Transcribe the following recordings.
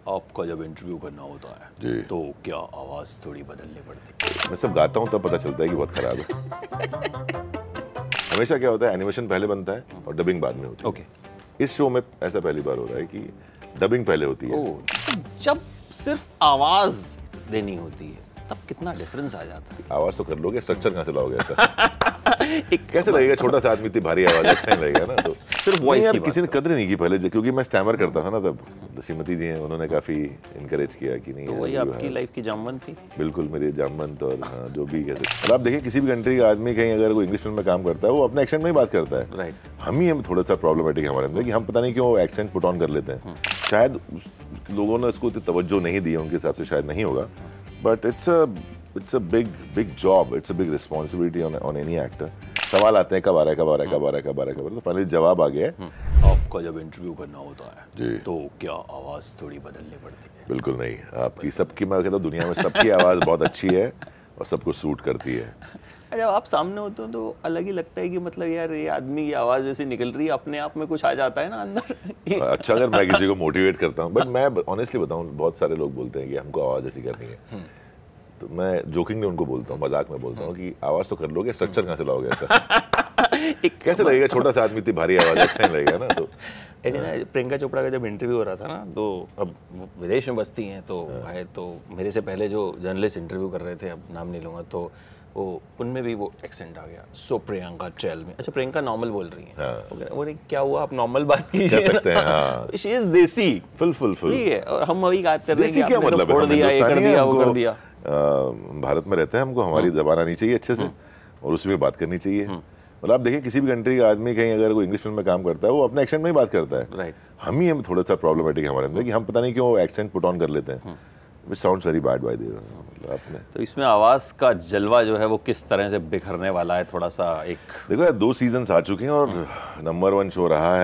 आपका जब इंटरव्यू करना होता है जी। तो क्या आवाज़ थोड़ी बदलनी पड़ती है? मैं सब गाता हूँ तब पता चलता है कि बहुत खराब है। हमेशा क्या होता है, एनिमेशन पहले बनता है और डबिंग बाद में होती है। ओके। इस शो में ऐसा पहली बार हो रहा है कि डबिंग पहले होती है। ओह, जब सिर्फ आवाज़ देनी होती है तब कितना डिफरेंस आ जाता है? आवाज तो कर लोगे, स्ट्रक्चर कहाँ से लाओगे ऐसा? कैसे लगेगा? छोटा सा आदमी, इतनी भारी आवाज, अच्छा नहीं लगेगा ना। तो सिर्फ नहीं वॉइस यार, की बात किसी ने करो। कदर नहीं की पहले, क्योंकि मैं स्टैमर करता था ना तब। तो श्रीमती जी हैं, उन्होंने काफी इनकरेज किया कि नहीं तो यार, वही you आपकी have- लाइफ की जामवन थी। बिल्कुल मेरे जामवंत और हाँ, जो भी कह सकते। और आप देखिए, किसी भी कंट्री का आदमी कहीं अगर कोई इंग्लिश फिल्म में काम करता है, वो अपने एक्सेंट में ही बात करता है। राइट। हम थोड़ा सा प्रॉब्लमेटिक है हमारे अंदर कि हम पता नहीं क्यों एक्सेंट पुट ऑन कर लेते हैं। शायद लोगों ने इसको इतनी तवज्जो नहीं दी, उनके हिसाब से शायद नहीं होगा, but it's a big job, it's a big responsibility on any actor. सवाल आते हैं, कब आ रहा है, कब आ रहा है, कब आ रहा है, कब आ रहा है, कब आ रहा है, तो फाइनली जवाब आ गया है। आपका जब इंटरव्यू करना होता है जी। तो क्या आवाज़ थोड़ी बदलनी पड़ती है? बिल्कुल नहीं, आपकी सबकी, मैं कहता हूँ दुनिया में सबकी आवाज़ बहुत अच्छी है और सबको सूट करती है। जब आप सामने होते हो तो अलग ही लगता है कि मतलब यार ये आदमी की आवाज़ जैसी निकल रही है, अपने आप में कुछ आ जाता है ना अंदर। अच्छा, अगर मैं किसी को मोटिवेट करता हूँ, बट मैं ऑनेस्टली बताऊँ, बहुत सारे लोग बोलते हैं कि हमको आवाज़ ऐसी करनी है, तो मैं जोकिंगली उनको बोलता हूँ, मजाक में बोलता हूँ कि आवाज़ तो कर लोगे, स्ट्रक्चर कहाँ से लाओगे ऐसा? कैसे लगेगा? छोटा सा आदमी, इतनी भारी आवाज़, अच्छा नहीं लगेगा ना। तो ऐसे ना प्रियंका चोपड़ा का जब इंटरव्यू हो रहा था ना, तो अब वो विदेश में बसती हैं, तो है तो मेरे से पहले जो जर्नलिस्ट इंटरव्यू कर रहे थे, अब नाम नहीं लूँगा, तो वो उनमें भी वो एक्सेंट आ गया। सो प्रियंका टेल मी, अच्छा प्रियंका नॉर्मल बोल रही हैं, वो क्या हुआ, आप नॉर्मल बात कीजिए कर सकते हैं, हाँ। शी इज देसी, फुल ठीक है, और हम वही बात कर रहे हैं देसी कि क्या आपने तो मतलब है? फोड़ हम दिया, ये कर हिंदुस्तानी हैं, दिया, वो कर हमको, दिया। भारत में रहते हैं, हमको हमारी जबान आनी चाहिए अच्छे से और उसी में बात करनी चाहिए। मतलब आप देखिए, किसी भी कंट्री का आदमी कहीं अगर कोई इंग्लिश फिल्म में काम करता है, वो अपने एक्सेंट में ही बात करता है। राइट। हम थोड़ा सा प्रॉब्लमेटिक है हमारे अंदर कि हम पता नहीं क्यों एक्सेंट पुट ऑन कर लेते हैं, which sounds very bad by the way. आपने तो इसमें आवाज़ का जलवा जो है वो किस तरह से बिखरने वाला है, थोड़ा सा एक देखो यार, 2 सीजन्स आ चुके हैं और नंबर 1 शो रहा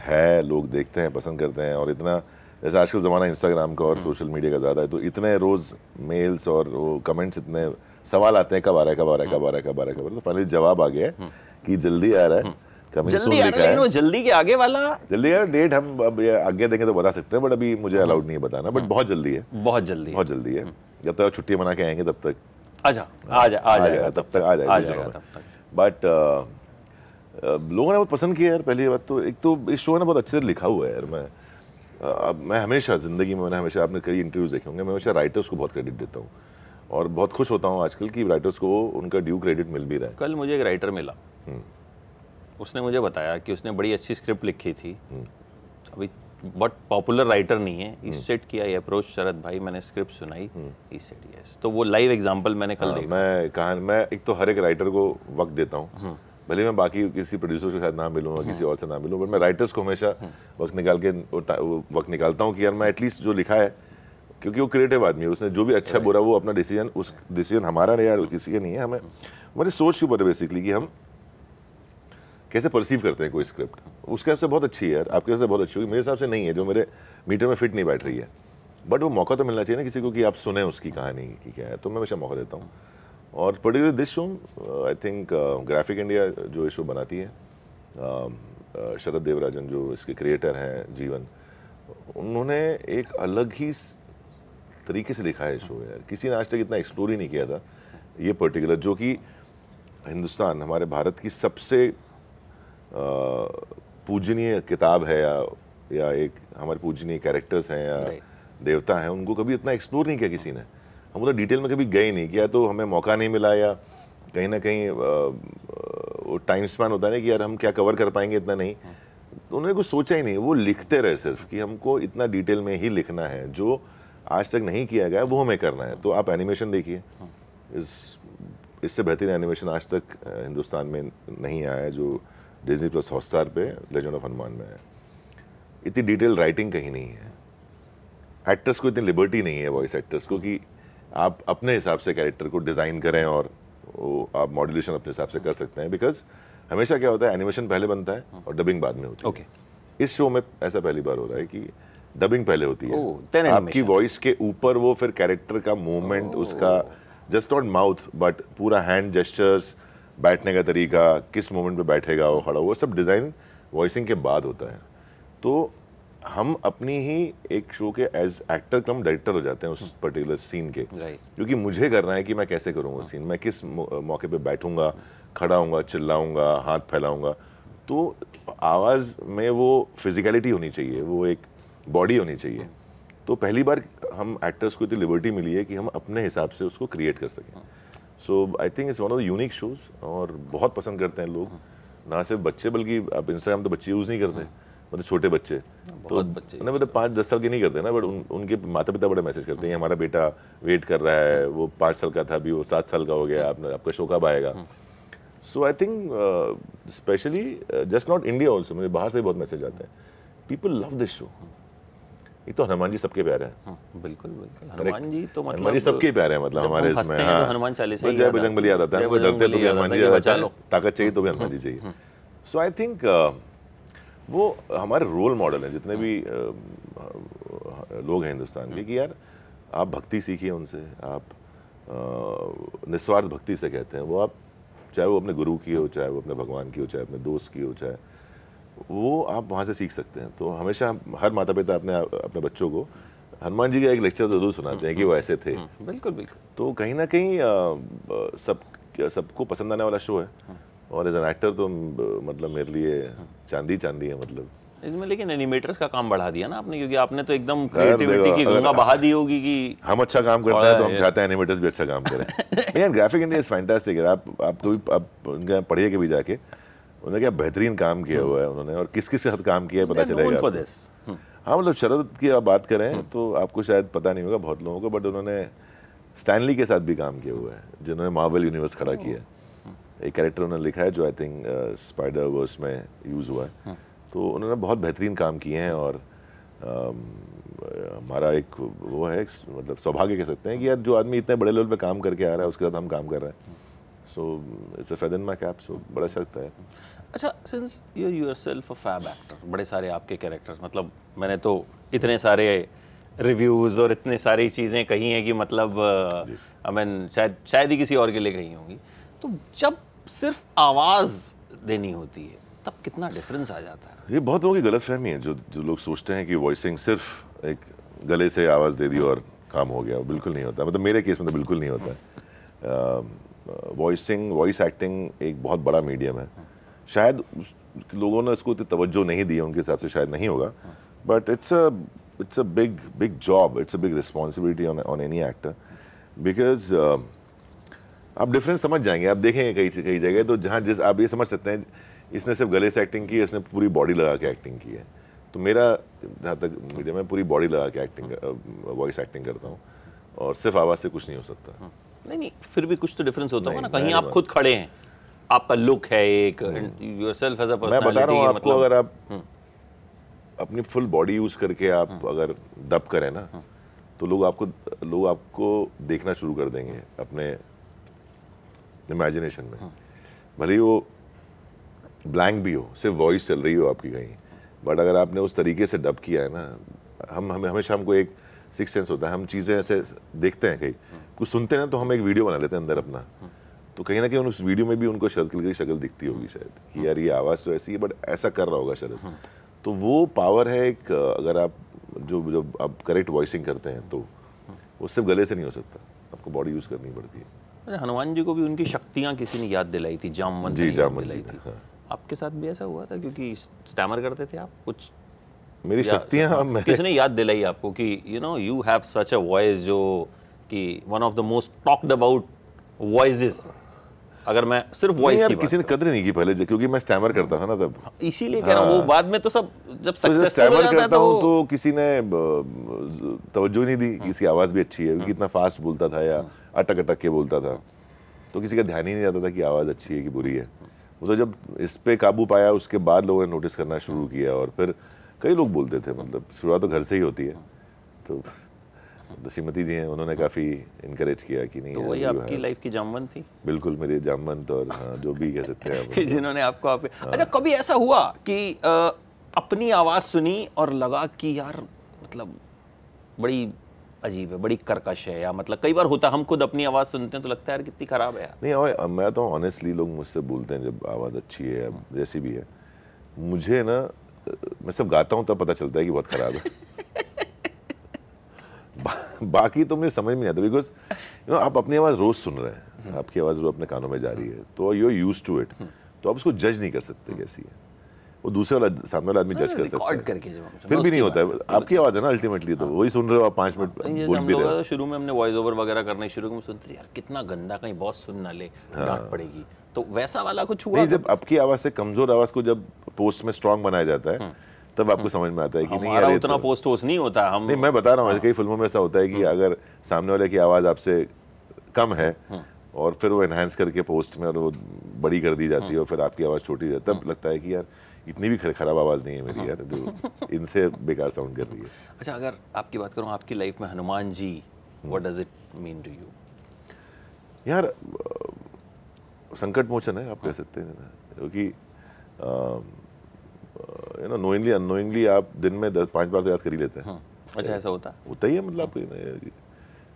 है, लोग देखते हैं, पसंद करते हैं। और इतना, जैसे आजकल ज़माना इंस्टाग्राम का और सोशल मीडिया का ज़्यादा है, तो इतने रोज़ मेल्स और वो कमेंट्स, इतने सवाल आते हैं, कब आ रहा है, कब आ रहा है, कब आ रहा है, कब आ रहा है, कब आ रहा है। तो फाइनली जवाब आ गया है कि जल्दी आ रहा है, कमिंग सून जल्दी आ लिखा रहा है, लेकिन वो है। जल्दी के आगे वाला जल्दी यार, डेट हम अब ये आगे देंगे तो बता सकते हैं, बट अभी मुझे अलाउड नहीं है बताना, बट बहुत जल्दी है, बहुत जल्दी है। बहुत जल्दी है। जब तक छुट्टी मना के आएंगे तब तक आ जाएगा, तब तक आ जाएगा तब तक। बट लोगों ने बहुत पसंद किया यार। पहली बात तो, एक तो इस शो ने बहुत अच्छे से लिखा हुआ है यार। मैं हमेशा ज़िंदगी में, मैंने हमेशा, आपने कई इंटरव्यूज़ देखे होंगे, मैं हमेशा राइटर्स को बहुत क्रेडिट देता हूँ और बहुत खुश होता हूँ आजकल कि राइटर्स को उनका ड्यू क्रेडिट मिल भी रहा है। कल मुझे एक राइटर मिला, उसने मुझे बताया कि उसने बड़ी अच्छी स्क्रिप्ट लिखी थी, अभी बहुत पॉपुलर राइटर नहीं है, ही सेट किया, ये अप्रोच, शरद भाई मैंने स्क्रिप्ट सुनाई, ही सेड यस। तो वो लाइव एग्जांपल मैंने कल देखा। मैं एक तो हर एक राइटर को वक्त देता हूँ, भले मैं बाकी किसी प्रोड्यूसर से शायद ना मिलूँ, किसी और से ना मिलूँ, बट मैं राइटर्स को हमेशा वक्त निकाल के वक्त निकालता हूँ कि यार मैं एटलीस्ट जो लिखा है, क्योंकि वो क्रिएटिव आदमी है, उसने जो भी अच्छा बुरा, वो अपना डिसीजन, उस डिसीजन हमारा नहीं यार, किसी का नहीं है, हमें हमारी सोच के ऊपर है बेसिकली कि हम कैसे परसीव करते हैं कोई स्क्रिप्ट। उसके हिसाब से बहुत अच्छी है यार, आपके हिसाब से बहुत अच्छी होगी, मेरे हिसाब से नहीं है, जो मेरे मीटर में फिट नहीं बैठ रही है। बट वो मौका तो मिलना चाहिए ना किसी को कि आप सुने उसकी कहानी की क्या है, तो मैं हमेशा मौका देता हूँ। और particular this show, I think graphic India जो ये शो बनाती है, शरद देवराजन जो इसके क्रिएटर हैं, जीवन, उन्होंने एक अलग ही तरीके से लिखा है शो यार। किसी ने आज तक इतना एक्सप्लोर ही नहीं किया था ये पर्टिकुलर, जो कि हिंदुस्तान, हमारे भारत की सबसे पूजनीय किताब है, या एक हमारे पूजनीय कैरेक्टर्स हैं या देवता हैं, उनको कभी इतना एक्सप्लोर नहीं किया किसी ने। हम उधर डिटेल में कभी गए नहीं, किया तो हमें मौका नहीं मिला, या कहीं ना कहीं वो टाइम स्पैन होता है ना कि यार हम क्या कवर कर पाएंगे, इतना नहीं। तो उन्होंने कुछ सोचा ही नहीं, वो लिखते रहे सिर्फ कि हमको इतना डिटेल में ही लिखना है, जो आज तक नहीं किया गया वो हमें करना है। तो आप एनिमेशन देखिए, इससे बेहतरीन एनिमेशन आज तक हिंदुस्तान में नहीं आया है, जो डिज्नी प्लस हॉटस्टार पे लेजेंड ऑफ हनुमान में है। इतनी डिटेल राइटिंग कहीं नहीं है, एक्टर्स को इतनी लिबर्टी नहीं है, वॉइस एक्टर्स को, कि आप अपने हिसाब से कैरेक्टर को डिज़ाइन करें और वो आप मॉड्यूलेशन अपने हिसाब से कर सकते हैं। बिकॉज हमेशा क्या होता है, एनिमेशन पहले बनता है और डबिंग बाद में होती है। इस शो में ऐसा पहली बार हो रहा है कि डबिंग पहले होती है, आपकी वॉइस के ऊपर वो फिर कैरेक्टर का मूवमेंट, उसका जस्ट नॉट माउथ बट पूरा हैंड जेस्चर्स, बैठने का तरीका, किस मोमेंट पे बैठेगा वो, खड़ा, वो सब डिज़ाइन वॉइसिंग के बाद होता है। तो हम अपनी ही एक शो के एज एक्टर कम डायरेक्टर हो जाते हैं उस पर्टिकुलर सीन के, क्योंकि मुझे करना है कि मैं कैसे करूँगा सीन, मैं किस मौके पे बैठूंगा, खड़ा हूँगा, चिल्लाऊंगा, हाथ फैलाऊंगा। तो आवाज़ में वो फिजिकलिटी होनी चाहिए, वो एक बॉडी होनी चाहिए। तो पहली बार हम एक्टर्स को इतनी लिबर्टी मिली है कि हम अपने हिसाब से उसको क्रिएट कर सकें। So I think it's one of the unique shows, और बहुत पसंद करते हैं लोग, ना सिर्फ बच्चे बल्कि अब इंस्टाग्राम तो बच्चे यूज़ नहीं करते, मतलब छोटे बच्चे तो ना, मतलब 5-10 साल के नहीं करते ना, बट उनके माता पिता बड़े मैसेज करते हैं हमारा बेटा वेट कर रहा है, वो 5 साल का था अभी वो 7 साल का हो गया, आपका शो कब आएगा। So I think specially just not India also, मुझे बाहर से बहुत मैसेज आते हैं, पीपल लव दिस शो। एक तो हनुमान जी सबके प्यारे हैं, बिल्कुल बिल्कुल, हनुमान जी तो मतलब हनुमान जी सबके प्यारे हैं, मतलब हमारे इसमें हाँ, हनुमान चालीसा जय बजरंगबली याद आता है, हमको डरते तो भी हनुमान जी याद आता है, ताकत चाहिए तो भी हनुमान जी चाहिए। सो आई थिंक वो हमारे रोल मॉडल हैं जितने भी लोग हैं हिंदुस्तान के, कि यार आप भक्ति सीखिए उनसे, आप निस्वार्थ भक्ति से कहते हैं वो, आप चाहे वो अपने गुरु की हो, चाहे वो अपने भगवान की हो, चाहे अपने दोस्त की हो, चाहे वो आप वहाँ से सीख सकते हैं। तो हमेशा हर माता पिता अपने बच्चों को हनुमान जी का एक लेक्चर जरूर सुनाते हैं कि वो ऐसे थे। बिल्कुल बिल्कुल। तो कहीं ना कहीं सबको पसंद आने वाला शो है, और एज एन एक्टर तो मतलब मेरे लिए चांदी चांदी है मतलब इसमें। लेकिन एनिमेटर्स का काम बढ़ा दिया ना आपने, क्योंकि आपने तो एकदम क्रिएटिविटी की गंगा बहा दी होगी कि हम अच्छा काम करते हैं तो हम चाहते हैं एनिमेटर्स भी अच्छा काम करें। लेकिन ग्राफिक इंडिया इज फैंटास्टिक, आप तो आप उनके पढ़िए के भी जाके, उन्होंने क्या बेहतरीन काम किया हुआ है उन्होंने, और किस किस के साथ काम किया है पता चलेगा। हाँ मतलब शरद की आप बात करें तो आपको शायद पता नहीं होगा बहुत लोगों को, बट उन्होंने स्टैनली के साथ भी काम किया हुआ है, जिन्होंने मार्वल यूनिवर्स खड़ा किया है। एक कैरेक्टर उन्होंने लिखा है जो आई थिंक स्पाइडर वर्स में यूज़ हुआ है। तो उन्होंने बहुत बेहतरीन काम किए हैं, और हमारा एक वो है मतलब सौभाग्य कह सकते हैं कि यार जो आदमी इतने बड़े लेवल पे काम करके आ रहा है उसके साथ हम काम कर रहे हैं। So it's a feather in my cap, so बड़ा अच्छा लगता है। अच्छा, since you yourself a fab actor, बड़े सारे आपके कैरेक्टर्स, मतलब मैंने तो इतने सारे रिव्यूज़ और इतनी सारी चीज़ें कही हैं कि मतलब आई मीन शायद ही किसी और के लिए कही होंगी। तो जब सिर्फ आवाज़ देनी होती है तब कितना डिफरेंस आ जाता है? ये बहुत लोगों की गलतफहमी है, जो लोग सोचते हैं कि वॉइसिंग सिर्फ एक गले से आवाज़ दे दी और काम हो गया। बिल्कुल नहीं होता, मतलब मेरे केस में तो बिल्कुल नहीं होता है। वॉइस एक्टिंग एक बहुत बड़ा मीडियम है, शायद लोगों ने इसको इतनी तवज्जो नहीं दी है, उनके हिसाब से शायद नहीं होगा, but it's a big job, it's a big responsibility on any actor, because आप डिफरेंस समझ जाएंगे। आप देखेंगे कई जगह तो जहाँ आप ये समझ सकते हैं इसने सिर्फ गले से एक्टिंग की है, इसने पूरी बॉडी लगा के एक्टिंग की है। तो मेरा जहाँ तक मीडियम में पूरी बॉडी लगा के वॉइस एक्टिंग करता हूँ, और सिर्फ आवाज़ से कुछ नहीं हो सकता। नहीं, फिर भी कुछ तो डिफरेंस होता होगा ना, कहीं आप खुद खड़े हैं, आपका लुक है एक, योरसेल्फ एज अ पर्सनालिटी। मैं बता रहा हूँ आपको, अगर आप अपनी फुल बॉडी यूज़ करके आप अगर डब करें ना, तो लोग आपको देखना शुरू कर देंगे अपने इमेजिनेशन में। भले ही वो ब्लैंक भी हो, सिर्फ वॉइस चल रही हो आपकी कहीं, बट अगर आपने उस तरीके से डब किया है ना, हमेशा हमको एक सिक्स सेंस होता है, हम चीज़ें ऐसे देखते हैं, कहीं कुछ सुनते हैं तो हम एक वीडियो बना लेते हैं अंदर अपना, तो कहीं ना कहीं उस वीडियो में भी उनको शरद की शक्ल दिखती होगी शायद कि यार ये आवाज़ तो ऐसी है, बट ऐसा कर रहा होगा शरद। तो वो पावर है एक, अगर आप जो आप करेक्ट वॉइसिंग करते हैं तो वो सिर्फ गले से नहीं हो सकता, आपको बॉडी यूज़ करनी पड़ती है। हनुमान जी को भी उनकी शक्तियाँ किसी ने याद दिलाई थी, जामवंत ने याद दिलाई थी। हाँ। आपके साथ भी ऐसा हुआ था, क्योंकि स्टैमर करते थे आप कुछ? मेरी शक्तियाँ किसने याद दिलाई आपको कि you have such a voice, जो कि one of the most talked about voices? अगर मैं सिर्फ वॉइस की बात, किसी ने कदर नहीं की पहले, क्योंकि मैं स्टैमर करता था ना तब, इसीलिए कह रहा हूँ। वो बाद में तो सब जब सक्सेसफुल हो जाता है तो किसी ने तवज्जो नहीं दी कि इसकी आवाज़ भी अच्छी है, कितना फास्ट बोलता था या अटक अटक के बोलता था, तो किसी का ध्यान ही नहीं आता था कि आवाज़ अच्छी है कि बुरी है। वो तो जब इस पे काबू पाया उसके बाद लोगों ने नोटिस करना शुरू किया, और फिर कई लोग बोलते थे, मतलब शुरुआत तो घर से ही होती है। तो श्रीमती जी हैं, उन्होंने काफ़ी इनकरेज किया कि नहीं। तो वही आपकी लाइफ की जामवंत थी? बिल्कुल, मेरी जामवंत, और हाँ, जो भी कह सकते हैं जिन्होंने आपको अच्छा, कभी ऐसा हुआ कि अपनी आवाज़ सुनी और लगा कि यार मतलब बड़ी अजीब है, बड़ी कर्कश है, या मतलब कई बार होता, हम खुद अपनी आवाज़ सुनते हैं तो लगता है यार कितनी ख़राब है यार? नहीं, और मैं तो ऑनेस्टली, लोग मुझसे बोलते हैं जब आवाज़ अच्छी है जैसी भी है, मुझे ना मैं सब गाता हूँ तब पता चलता है कि बहुत खराब है। बाकी तो मुझे समझ में नहीं आता, बिकॉज आप अपनी आवाज़ रोज सुन रहे हैं, आपकी आवाज़ रोज अपने कानों में जा रही है, तो you are used to it, तो आप उसको जज नहीं कर सकते कैसी है। वो दूसरे वाला सामने वाला आदमी जज कर सकता है, करके फिर भी नहीं होता है। आपकी आवाज़ है ना अल्टीमेटली, तो वही सुन रहे हो आप 5 मिनट बोल भी रहे हो। शुरू में हमने वॉइस ओवर वगैरह करना शुरू में सुनते यार कितना गंदा, कहीं बॉस सुन ना ले, डांट पड़ेगी, तो वैसा वाला कुछ हुआ? नहीं, जब आपकी आवाज़ से कमजोर आवाज़ को जब पोस्ट में स्ट्रांग बनाया जाता है तब आपको समझ में आता है कि नहीं यार उतना तो पोस्ट होस्ट नहीं होता। हम नहीं, मैं बता रहा हूँ कई फिल्मों में ऐसा होता है कि अगर सामने वाले की आवाज़ आपसे कम है और फिर वो एनहांस करके पोस्ट में और वो बड़ी कर दी जाती है और फिर आपकी आवाज़ छोटी जाती है, तब लगता है कि यार इतनी भी खराब आवाज़ नहीं है मेरी यार, जो इनसे बेकार साउंड कर रही है। अच्छा, अगर आपकी बात करूँ आपकी लाइफ में Hanuman ji, what does it mean to you? यार संकट मोचन है, आप कह सकते हैं ना, क्योंकि नोइंगली अननोइंगली आप दिन में 5 बार तो याद कर ही लेते हैं। अच्छा, ऐसा होता ही है, मतलब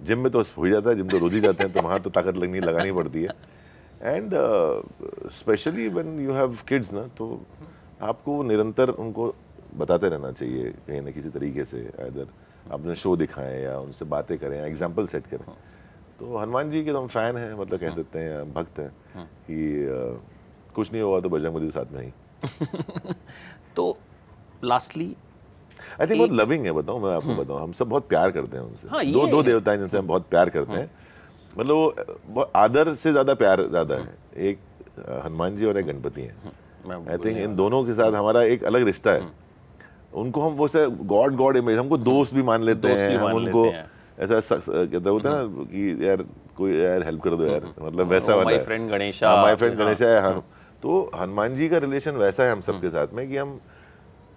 जिम में तो हो ही जाता है, जिम तो रोज ही जाते हैं, तो वहाँ तो ताकत लगानी पड़ती है। And specially when you have kids ना, तो आपको निरंतर उनको बताते रहना चाहिए कहीं ना किसी तरीके से, इधर अपने शो दिखाएं या उनसे बातें करें या एग्जाम्पल सेट करें। तो हनुमान जी के तो हम फैन हैं, मतलब कह सकते हैं भक्त हैं कि कुछ नहीं होगा तो बजरंगबली के साथ में ही। तो लास्टली आई थिंक बहुत लविंग है, बताऊं मैं आपको बताऊं, हम सब बहुत प्यार करते हैं उनसे। हाँ, दो देवता हैं जिनसे हम बहुत प्यार करते हैं, मतलब वो आदर से ज्यादा प्यार ज्यादा है। एक हनुमान जी और एक गणपति हैं। आई थिंक इन दोनों के साथ हमारा एक अलग रिश्ता है। उनको हम वो से गॉड इमेज, हमको दोस्त भी मान लेते हैं, हम उनको ऐसा कहते होता है ना कि यार कोई यार हेल्प कर दो यार, मतलब वैसा वाला। My friend Ganesha, my friend Ganesha है। हाँ, तो हनुमान जी का रिलेशन वैसा है हम सबके साथ में कि हम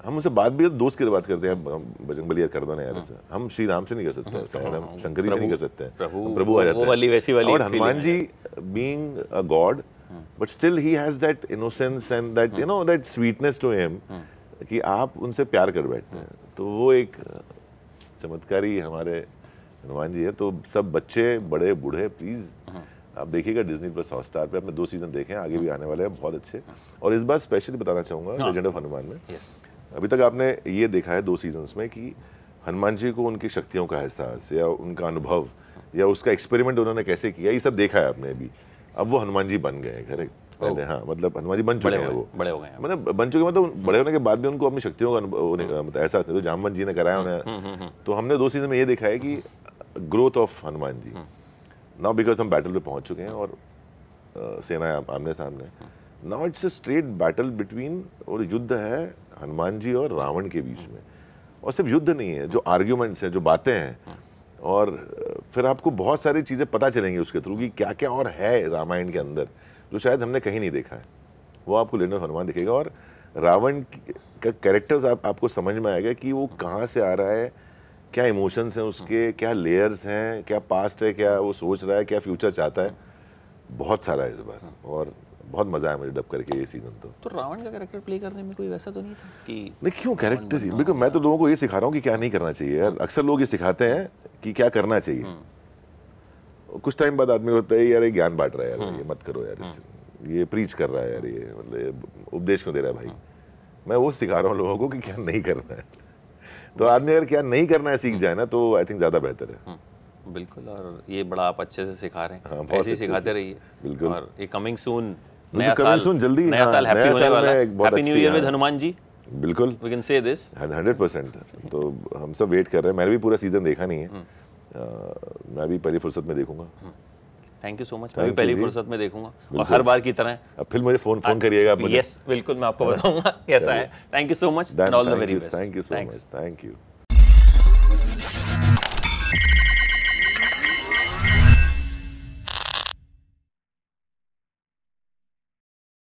उनसे बात भी दोस्त की बात करते हैं, बजरंगबली यार कर दो ना यार, हम श्री राम से नहीं कर सकते, हम शंकरी से नहीं कर सकते हैं, प्रभु आ जाते हैं। और Hanuman ji being a god, but still he has that innocence and that that sweetness to him कि आप उनसे प्यार कर बैठते हैं। तो वो एक चमत्कारी हमारे हनुमान जी है। तो सब बच्चे बड़े बूढ़े प्लीज आप देखिएगा डिज्नी प्लस हॉटस्टार पे, अपने 2 सीजन देखें, आगे भी आने वाले हैं बहुत अच्छे। और इस बार स्पेशली बताना चाहूँगा लेजेंड ऑफ हनुमान में, अभी तक आपने ये देखा है 2 सीजन्स में कि हनुमान जी को उनकी शक्तियों का एहसास या उनका अनुभव या उसका एक्सपेरिमेंट उन्होंने कैसे किया, ये सब देखा है आपने अभी। अब वो हनुमान जी बन गए करेक्ट पहले, हाँ मतलब हनुमान जी बन चुके हैं, वो बड़े हो गए, मतलब बन चुके, मतलब बड़े होने के बाद भी उनको अपनी शक्तियों का मतलब एहसास नहीं, तो जामवंत जी ने कराया उन्हें। तो हमने 2 सीजन में ये देखा है कि growth of Hanuman ji. Now because हम बैटल पे पहुंच चुके हैं और सेना आमने सामने, now it's a straight battle between, और युद्ध है हनुमान जी और रावण के बीच में। और सिर्फ युद्ध नहीं है, जो आर्ग्यूमेंट्स हैं, जो बातें हैं, और फिर आपको बहुत सारी चीज़ें पता चलेंगी उसके थ्रू कि क्या क्या और है रामायण के अंदर जो शायद हमने कहीं नहीं देखा है, वो आपको लेजेंड ऑफ हनुमान दिखेगा। और रावण का कैरेक्टर्स आपको समझ में आएगा कि वो कहाँ से आ रहा है, क्या इमोशंस हैं उसके, क्या लेयर्स हैं, क्या पास्ट है, क्या वो सोच रहा है, क्या फ्यूचर चाहता है, बहुत सारा है इस बार। और बहुत मजा आया मुझे डब करके ये सीजन। तो रावण का कैरेक्टर प्ले करने में कोई वैसा तो नहीं था कि नहीं, क्यों कैरेक्टर ही, बिकॉज मैं तो लोगों को ये सिखा रहा हूँ कि क्या नहीं करना चाहिए यार। अक्सर लोग ये सिखाते हैं कि क्या करना चाहिए, कुछ टाइम बाद आदमी होता है यार ये ज्ञान बांट रहा है यार, ये मत करो यार, ये प्रीच कर रहा है यार, ये मतलब उपदेश क्यों दे रहा है भाई। मैं वो सिखा रहा हूँ लोगों को कि क्या नहीं करना है। तो आदमी अगर क्या नहीं करना है सीख जाए ना, तो आई थिंक ज्यादा बेहतर है। बिल्कुल, और ये बड़ा आप अच्छे से सिखा रहे हैं, ऐसे ही सिखाते रहिए। बिल्कुल, और ये कमिंग सून, नया साल जल्दी, नया साल हैप्पी होने वाला है, happy new year with Hanuman ji. बिल्कुल, वी कैन से दिस 100%। तो हम सब वेट कर रहे हैं, मैंने भी पूरा सीजन देखा नहीं है, मैं भी पहली फुर्सत में देखूंगा। थैंक यू सो मच, मैं भी पहली फुर्सत में देखूंगा और हर बार की तरह। अब फिर मुझे फोन करिएगा आप मुझे। यस बिल्कुल, मैं आपको बताऊंगा कैसा है। Thank you so much and all the very best. Thank you so much, thank you.